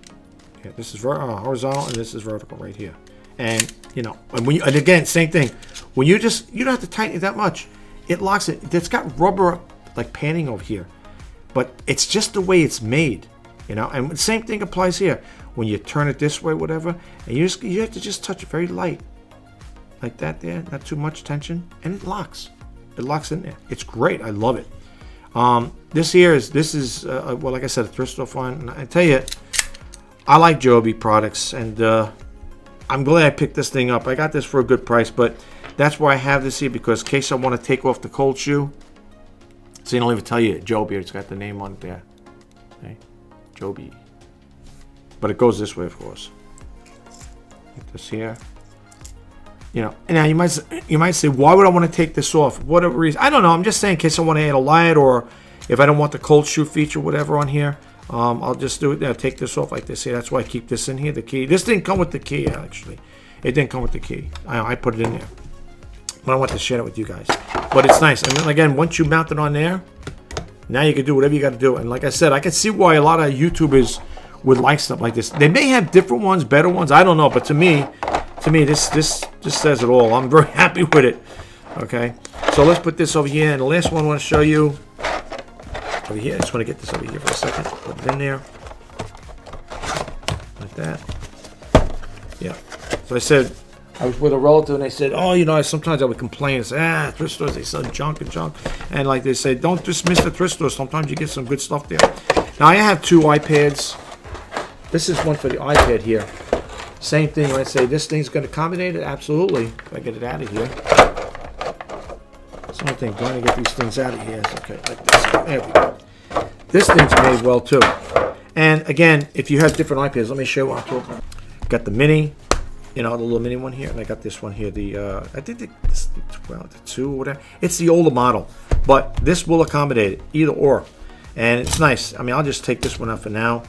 This is horizontal and this is vertical right here. And you know, and again, same thing. When you don't have to tighten it that much. It locks it. It's got rubber like padding over here, but it's just the way it's made, you know. And the same thing applies here. When you turn it this way, whatever, and you have to just touch it very light, like that there, not too much tension, and it locks. It locks in there. It's great. I love it. This is well, like I said, a thrift store find. And I tell you, I like Joby products, and I'm glad I picked this thing up. I got this for a good price, but that's why I have this here, because in case I want to take off the cold shoe. So you don't even tell you Joby. It's got the name on it there. Okay? Joby. But it goes this way, of course. Like this here. You know, and now you might say, why would I want to take this off? Whatever reason, I don't know. I'm just saying, in case I want to add a light, or if I don't want the cold shoe feature, whatever on here, I'll just do it. Take this off like this here. That's why I keep this in here. The key. This didn't come with the key, actually. It didn't come with the key. I put it in there. But I want to share it with you guys. But it's nice. And then again, once you mount it on there, now you can do whatever you got to do. And like I said, I can see why a lot of YouTubers would like stuff like this. They may have different ones, better ones. I don't know. But to me, this just says it all. I'm very happy with it. Okay. So let's put this over here. And the last one I want to show you over here. I just want to get this over here for a second. Put it in there. Like that. Yeah. So I said, I was with a relative and they said, oh, you know, sometimes I would complain and say, thrift stores, they sell junk. And like they say, don't dismiss the thrift stores. Sometimes you get some good stuff there. Now I have two iPads. This is one for the iPad here. Same thing when I say this thing's going to accommodate it. Absolutely. If I get it out of here. That's one thing. Trying to get these things out of here. Okay, like this. There we go. This thing's made well too. And again, if you have different iPads, let me show you what I'm talking about. Got the mini. You know, the little mini one here, and I got this one here. I think the 12, the 2, whatever. It's the older model, but this will accommodate it, either or, and it's nice. I mean, I'll just take this one out for now.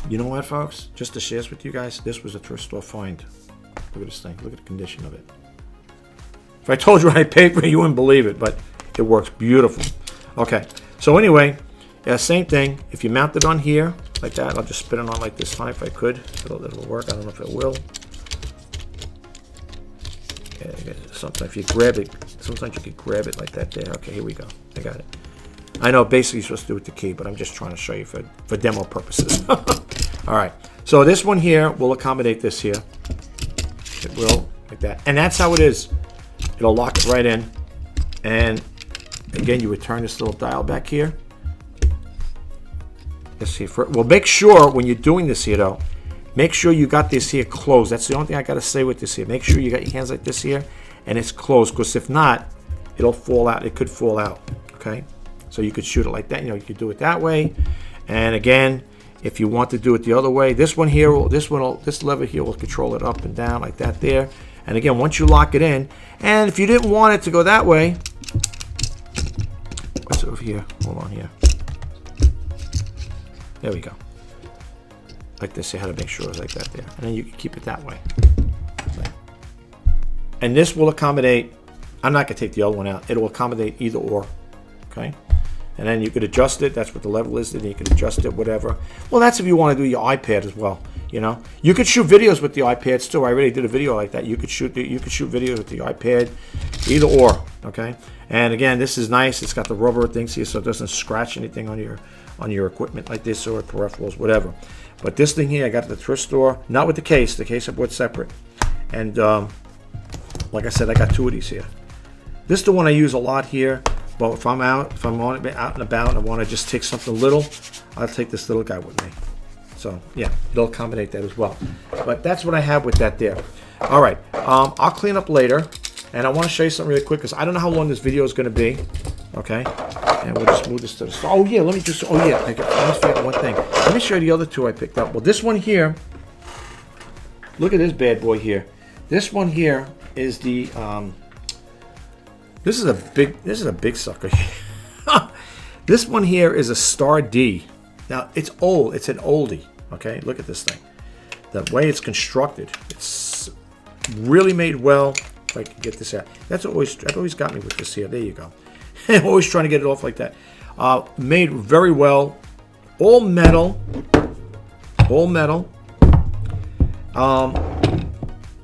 You know what, folks? Just to share this with you guys, this was a thrift store find. Look at this thing. Look at the condition of it. If I told you what I paid for it, you wouldn't believe it, but it works beautiful. Okay, so anyway, yeah, same thing. If you mount it on here, like that, I'll just spin it on like this time if I could. It'll work. I don't know if it will. Yeah, sometimes if you grab it, sometimes you can grab it like that there. Okay, here we go. I got it. I know basically you're supposed to do it with the key, but I'm just trying to show you for demo purposes. All right. So this one here will accommodate this here. It will, like that. And that's how it is. It'll lock it right in. And again, you would turn this little dial back here. Let's see. Well, make sure when you're doing this here, though, make sure you got this here closed. That's the only thing I got to say with this here. Make sure you got your hands like this here, and it's closed, because if not, it'll fall out. It could fall out, okay? So you could shoot it like that. You know, you could do it that way. And again, if you want to do it the other way, this one here, this lever here will control it up and down like that there. And again, once you lock it in, and if you didn't want it to go that way, what's over here? Hold on here. There we go. Like this, you had to make sure it was like that there. And then you can keep it that way. Okay. And this will accommodate, I'm not going to take the other one out. It will accommodate either or. Okay. And then you could adjust it. That's what the level is. Then you can adjust it, whatever. Well, that's if you want to do your iPad as well. You know, you could shoot videos with the iPads too. I already did a video like that. You could shoot videos with the iPad, either or. Okay. And again, this is nice. It's got the rubber things here, so it doesn't scratch anything on your equipment like this, or peripherals, whatever. But this thing here, I got at the thrift store, not with the case. The case I bought separate. And like I said, I got 2 of these here. This is the one I use a lot here. But if I'm out and about, and I want to just take something little, I'll take this little guy with me. So yeah, it'll accommodate that as well. But that's what I have with that there. All right, I'll clean up later, and I want to show you something really quick because I don't know how long this video is going to be. Okay, and we'll just move this to the side. Oh yeah, let me just. Oh yeah, I almost forgot one thing. Let me show you the other 2 I picked up. Well, this one here. Look at this bad boy here. This one here is the. This is a big sucker. This one here is a Star D. Now it's old. It's an oldie. Okay, look at this thing. The way it's constructed, it's really made well. If I can get this out, that always got me with this here. There you go. I'm always trying to get it off like that. Made very well. All metal. All metal.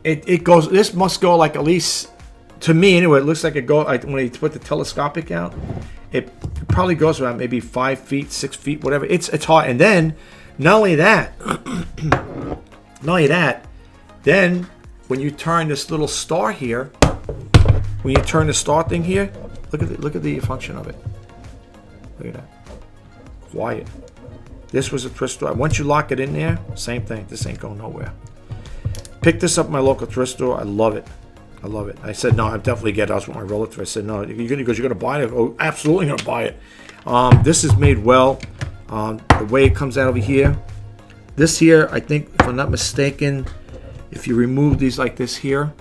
It goes. This must go like at least. To me, anyway, it looks like it goes. When you put the telescopic out, it probably goes around maybe 5 feet, 6 feet, whatever. It's hard. And then, not only that, then when you turn this little star here, when you turn the star thing here, look at the function of it. Look at that. Quiet. This was a thrift store. Once you lock it in there, same thing. This ain't going nowhere. Picked this up at my local thrift store. I love it. I love it. I said, no, I definitely get it. I was with my relative. I said, no, you're going to buy it? Oh, absolutely going to buy it. This is made well. The way it comes out over here. This here, I think, if I'm not mistaken, if you remove these like this here,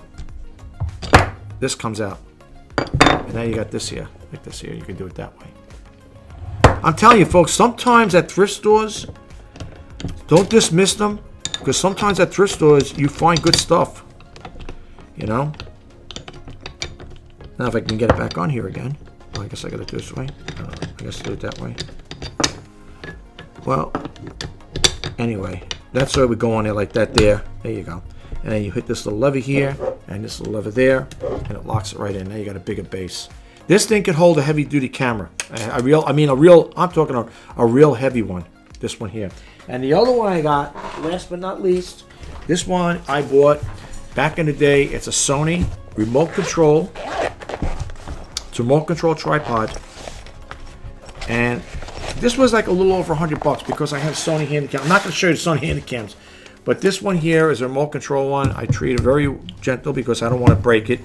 this comes out. And now you got this here. Like this here. You can do it that way. I'm telling you, folks, sometimes at thrift stores, don't dismiss them. Because sometimes at thrift stores, you find good stuff. You know? Now if I can get it back on here again. Oh, I guess I got to do it this way. I guess do it that way. Well, anyway, that's why we go on there like that there. There you go. And then you hit this little lever here and this little lever there, and it locks it right in. Now you got a bigger base. This thing could hold a heavy-duty camera. I'm talking a real heavy one. This one here. And the other one I got, last but not least, this one I bought back in the day. It's a Sony remote control. It's a remote control tripod. And this was like a little over $100 because I have Sony Handycam. I'm not going to show you the Sony Handycams, but this one here is a remote control one. I treat it very gentle because I don't want to break it.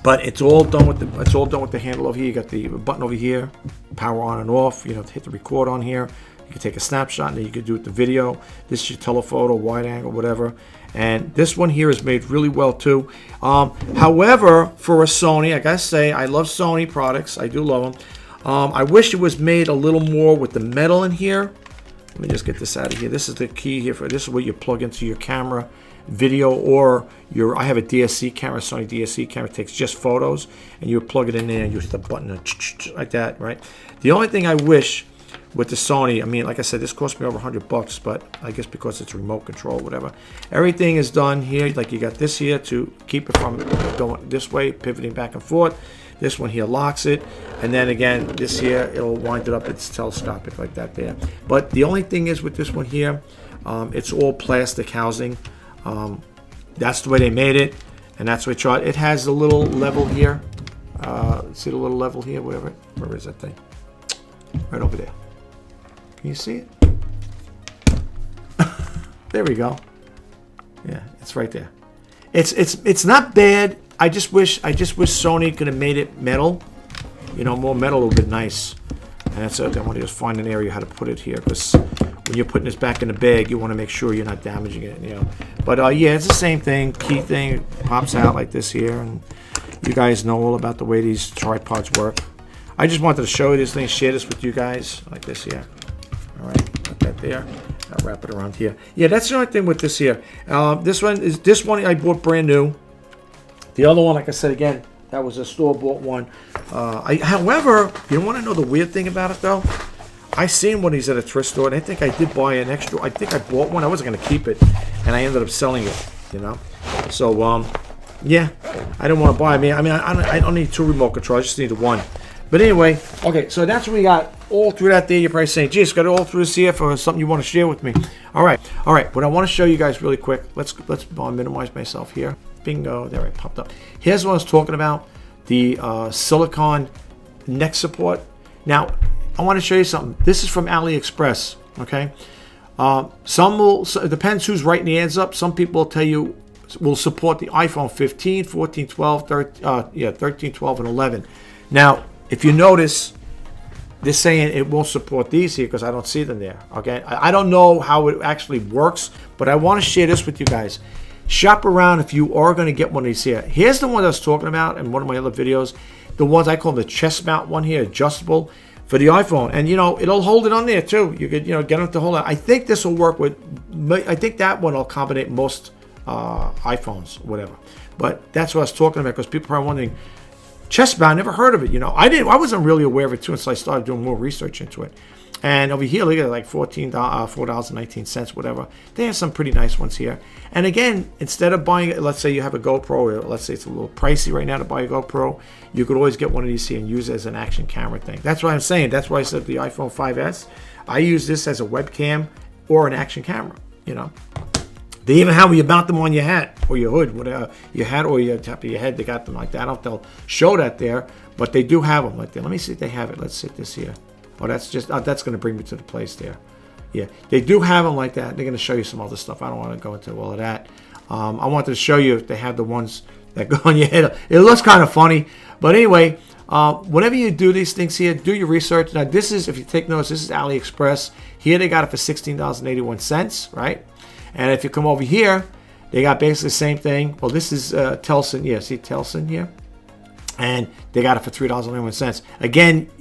But it's all done with the handle over here. You got the button over here, power on and off. You know, hit the record on here. You can take a snapshot and then you can do it the video. This is your telephoto, wide angle, whatever. And this one here is made really well too. However, for a Sony, I gotta say, I love Sony products. I do love them. I wish it was made a little more with the metal in here. Let me just get this out of here. This is the key here for this is where you plug into your camera, video, or I have a DSC camera, Sony DSC camera. It takes just photos, and you plug it in there and you hit the button like that, right? The only thing I wish with the Sony, I mean, like I said, this cost me over $100, but I guess because it's remote control, whatever. Everything is done here. Like you got this here to keep it from going this way, pivoting back and forth. This one here locks it, and then again, this here, it'll wind it up. It's telescopic like that there. But the only thing is with this one here, it's all plastic housing. That's the way they made it, and that's what it has a little level here. See the little level here, whatever. Where is that thing? Right over there. Can you see it? There we go. Yeah, it's right there. It's not bad. I just wish Sony could have made it metal. You know, more metal would be nice. And that's it. I want to just find an area how to put it here, because when you're putting this back in the bag, you want to make sure you're not damaging it. You know. But yeah, it's the same thing. Key thing pops out like this here, and you guys know all about the way these tripods work. I just wanted to show you this thing, share this with you guys like this here. All right, put that there. I'll wrap it around here. Yeah, that's the only thing with this here. This one I bought brand new. The other one, like I said again, That was a store-bought one. However, you want to know the weird thing about it, though? I seen one of these at a thrift store, and I think I did buy an extra. I think I bought one. I wasn't going to keep it, and I ended up selling it, you know? So, yeah, I didn't want to buy it. I don't need 2 remote controls. I just need the one. But anyway, okay, so that's what we got all through that there. You're probably saying, geez, got it all through this here for something you want to share with me. All right. What I want to show you guys really quick, let's minimize myself here. Bingo, there it popped up. Here's what I was talking about, the silicone neck support. Now, I want to show you something. This is from AliExpress, okay? It depends who's writing the ads up. Some people will tell you, will support the iPhone 15, 14, 12, 13, 12, and 11. Now, if you notice, they're saying it won't support these here because I don't see them there, okay? I don't know how it actually works, but I want to share this with you guys. Shop around if you are going to get one of these here. Here's the one I was talking about in one of my other videos. The ones I call the chest mount one here, adjustable for the iPhone. And, it'll hold it on there too. You could, get it to hold it. I think this will work with, I think that one will accommodate most iPhones, whatever. But that's what I was talking about because people are wondering, chest mount, never heard of it, I wasn't really aware of it too until I started doing more research into it. And over here, look at it, like $4.19, whatever. They have some pretty nice ones here. And again, instead of buying it, let's say you have a GoPro, or let's say it's a little pricey right now to buy a GoPro, you could always get one of these here and use it as an action camera thing. That's what I'm saying. That's why I said the iPhone 5S. I use this as a webcam or an action camera, They even have you mount them on your hat or your hood, whatever, your hat or your top of your head. They got them like that. I don't know if they'll show that there, but they do have them like that. Let me see if they have it. Let's sit this here. Oh, that's going to bring me to the place there. Yeah, they do have them like that. They're going to show you some other stuff. I don't want to go into all of that. I wanted to show you if they have the ones that go on your head. It looks kind of funny. But anyway, whenever you do these things here, do your research. Now, this is, if you take notes, this is AliExpress. Here they got it for $16.81, right? And if you come over here, they got basically the same thing. Well, this is Telson. Yeah, see Telson here? And they got it for $3.91. Again,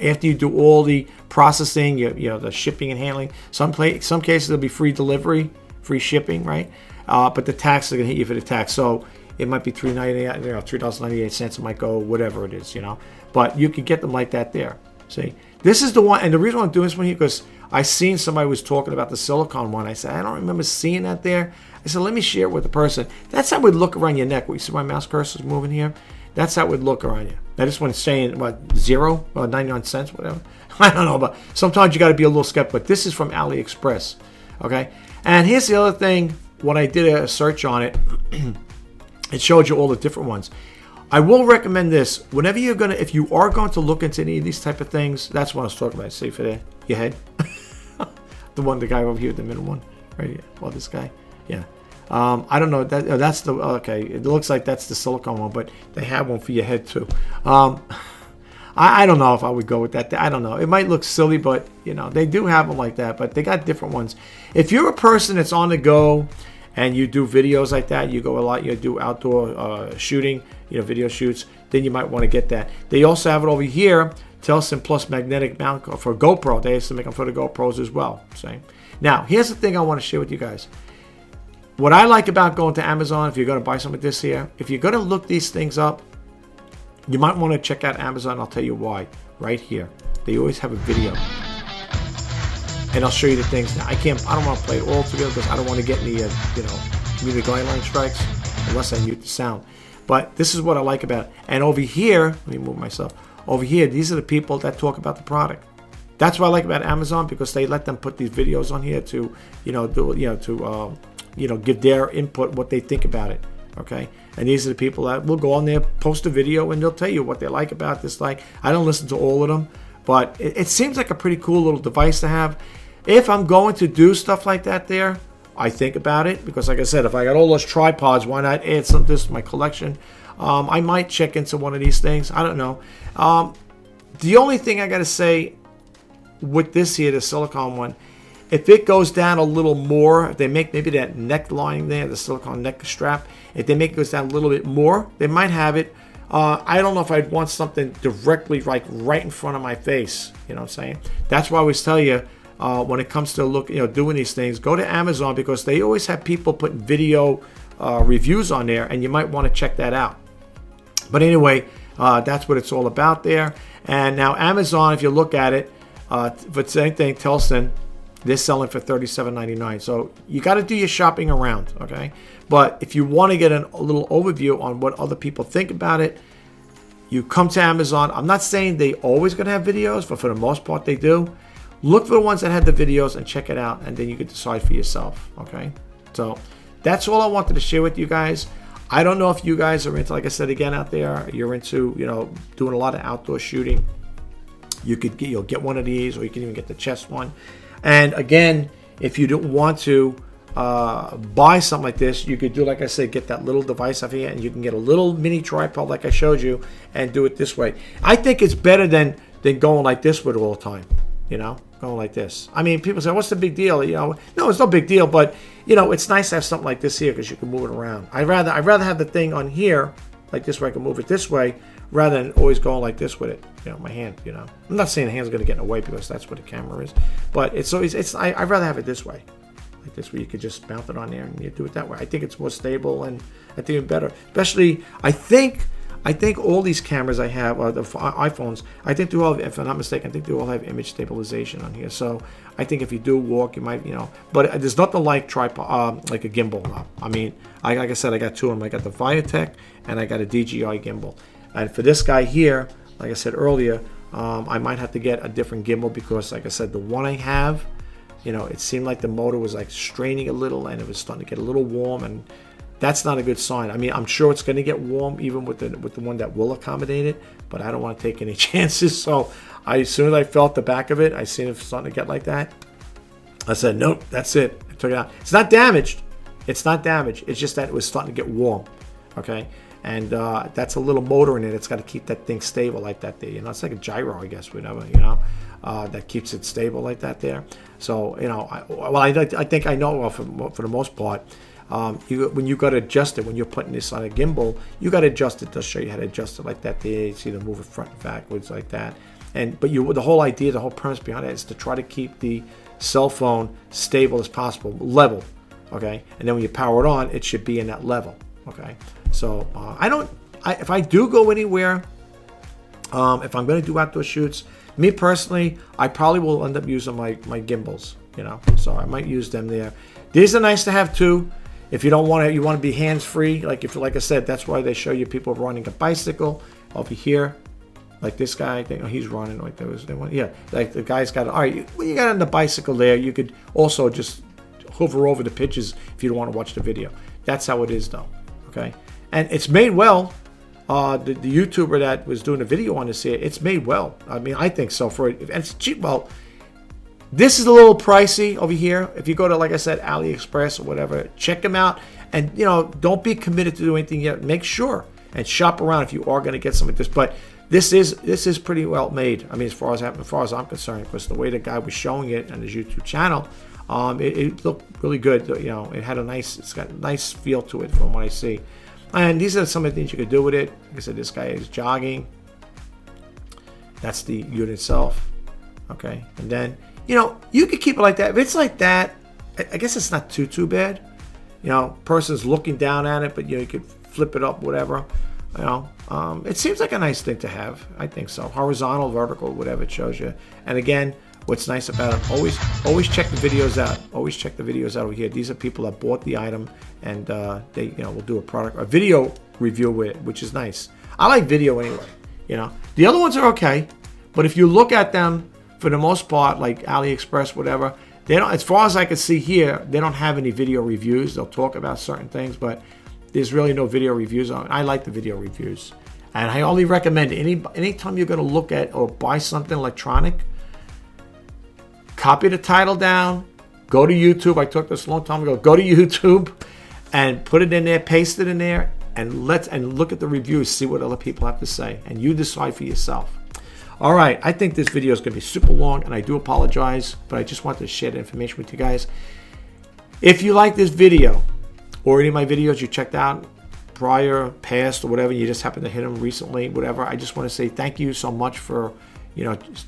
after you do all the processing, the shipping and handling, some cases there'll be free delivery, free shipping, right? But the tax is gonna hit you for the tax. So it might be $3.98. It might go whatever it is, But you can get them like that there. See, this is the one, and the reason why I'm doing this one here because I seen somebody was talking about the silicone one. I said I don't remember seeing that there. I said let me share it with the person. That's how it would look around your neck. You see my mouse cursor is moving here. That's how it would look around you. Now this one's saying, 99 cents, whatever. I don't know, but sometimes you got to be a little skeptical. But this is from AliExpress, okay? And here's the other thing. When I did a search on it, it showed you all the different ones. I will recommend this. Whenever if you are going to look into any of these type of things, that's what I was talking about. See for there, your head. the guy over here, the middle one, right here. Well, this guy, yeah. I don't know. That's the okay. It looks like that's the silicone one, but they have one for your head too. I don't know if I would go with that. I don't know. It might look silly, but they do have them like that. But they got different ones. If you're a person that's on the go and you do videos like that, you go a lot. You do outdoor shooting, video shoots. Then you might want to get that. They also have it over here. Telson Plus magnetic mount for GoPro. They used to make them for the GoPros as well. Same. Now here's the thing I want to share with you guys. What I like about going to Amazon, if you're going to buy some of this here, if you're going to look these things up, you might want to check out Amazon. I'll tell you why. Right here. They always have a video. And I'll show you the things. Now, I don't want to play it all together because I don't want to get any, media guideline strikes unless I mute the sound. But this is what I like about it. And over here, let me move myself. Over here, these are the people that talk about the product. That's what I like about Amazon because they let them put these videos on here to, give their input, what they think about it, okay? And these are the people that will go on there, post a video, and they'll tell you what they like about this. Like, I don't listen to all of them, but it seems like a pretty cool little device to have. If I'm going to do stuff like that there, I think about it because, like I said, if I got all those tripods, why not add some of this to my collection? I might check into one of these things. I don't know. The only thing I got to say with this here, the silicone one, if it goes down a little more, if they make maybe that neckline there, the silicone neck strap, if they make it goes down a little bit more, they might have it. I don't know if I'd want something directly like right in front of my face. You know what I'm saying? That's why I always tell you when it comes to doing these things, go to Amazon because they always have people putting video reviews on there, and you might want to check that out. But anyway, that's what it's all about there. And now Amazon, if you look at it, for the same thing, Telson, they're selling for $37.99. So you got to do your shopping around, okay? But if you want to get a little overview on what other people think about it, you come to Amazon. I'm not saying they always going to have videos, but for the most part they do. Look for the ones that have the videos and check it out, and then you can decide for yourself, okay? So that's all I wanted to share with you guys. I don't know if you guys are into, like I said again out there, you're into, doing a lot of outdoor shooting. You'll get one of these, or you can even get the chest one. And again, if you don't want to buy something like this, you could do, like I said, get that little device up here, and you can get a little mini tripod like I showed you and do it this way. I think it's better than going like this with it all the time, going like this. I mean, people say, what's the big deal? No, it's no big deal, but it's nice to have something like this here because you can move it around. I'd rather have the thing on here like this way. I can move it this way rather than always going like this with it. My hand. I'm not saying the hand's going to get in the way because that's what the camera is, but I'd rather have it this way, like this, where you could just mount it on there and you do it that way. I think it's more stable, and I think it's better. Especially, I think all these cameras I have, the iPhones, I think they all have, if I'm not mistaken, I think they all have image stabilization on here. So I think if you do walk, you might, but there's nothing like tripod, like a gimbal. I mean, like I said, I got two of them. I got the Viatech and I got a DJI gimbal. And for this guy here, like I said earlier, I might have to get a different gimbal because, like I said, the one I have, it seemed like the motor was like straining a little and it was starting to get a little warm, and that's not a good sign. I mean, I'm sure it's going to get warm even with the one that will accommodate it, but I don't want to take any chances. So as soon as I felt the back of it, I seen it starting to get like that. I said, nope, that's it. I took it out. It's not damaged. It's just that it was starting to get warm. Okay. And that's a little motor in it. It's got to keep that thing stable like that there. It's like a gyro, I guess, whatever, that keeps it stable like that there. So, I think I know, well, for the most part, when you got to adjust it, when you're putting this on a gimbal, you got to adjust it to show you how to adjust it like that there. It's either move it front and backwards like that. But the whole idea, the whole premise behind it is to try to keep the cell phone stable as possible, level, okay? And then when you power it on, it should be in that level, okay? So if I do go anywhere, if I'm going to do outdoor shoots, me personally, I probably will end up using my gimbals, so I might use them there. These are nice to have too. If you don't want to, you want to be hands-free, like I said, that's why they show you people running a bicycle over here, like this guy. He's running like there was one. Yeah, like the guy's got. All right, when you got on the bicycle there, you could also just hover over the pictures if you don't want to watch the video. That's how it is, though. Okay, and it's made well. The YouTuber that was doing a video on this here, it's made well. I mean, I think so. And it's cheap. Well, this is a little pricey over here. If you go to, like I said, AliExpress or whatever, check them out. And, don't be committed to do anything yet. Make sure and shop around if you are going to get something like this. But this is pretty well made. I mean, as far as I'm concerned, because the way the guy was showing it on his YouTube channel, it looked really good. It's got a nice feel to it from what I see. And these are some of the things you could do with it. Like I said, this guy is jogging. That's the unit itself. Okay, and then you could keep it like that. If it's like that, I guess it's not too bad. Person's looking down at it, but you could flip it up, whatever. It seems like a nice thing to have. I think so. Horizontal, vertical, whatever it shows you. And again, what's nice about it, always check the videos out. Always check the videos out over here. These are people that bought the item, and they will do a video review with it, which is nice. I like video anyway. The other ones are okay, but if you look at them, for the most part, like AliExpress, whatever, they don't. As far as I can see here, they don't have any video reviews. They'll talk about certain things, but there's really no video reviews on it. I like the video reviews, and I only recommend anytime you're going to look at or buy something electronic, copy the title down, go to YouTube. I took this a long time ago. Go to YouTube and put it in there, paste it in there, and look at the reviews, see what other people have to say, and you decide for yourself. All right, I think this video is going to be super long, and I do apologize, but I just wanted to share the information with you guys. If you like this video, or any of my videos you checked out prior, past, or whatever, you just happen to hit them recently, whatever, I just want to say thank you so much for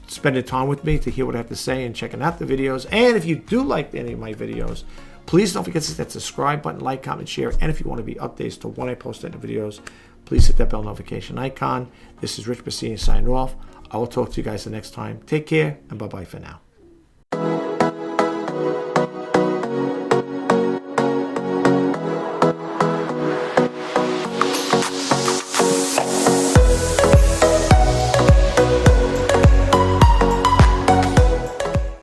spending time with me to hear what I have to say and checking out the videos. And if you do like any of my videos, please don't forget to hit that subscribe button, like, comment, share. And if you want to be updates to when I post any videos, please hit that bell notification icon. This is Rich Bassini signing off. I will talk to you guys the next time. Take care, and bye-bye for now.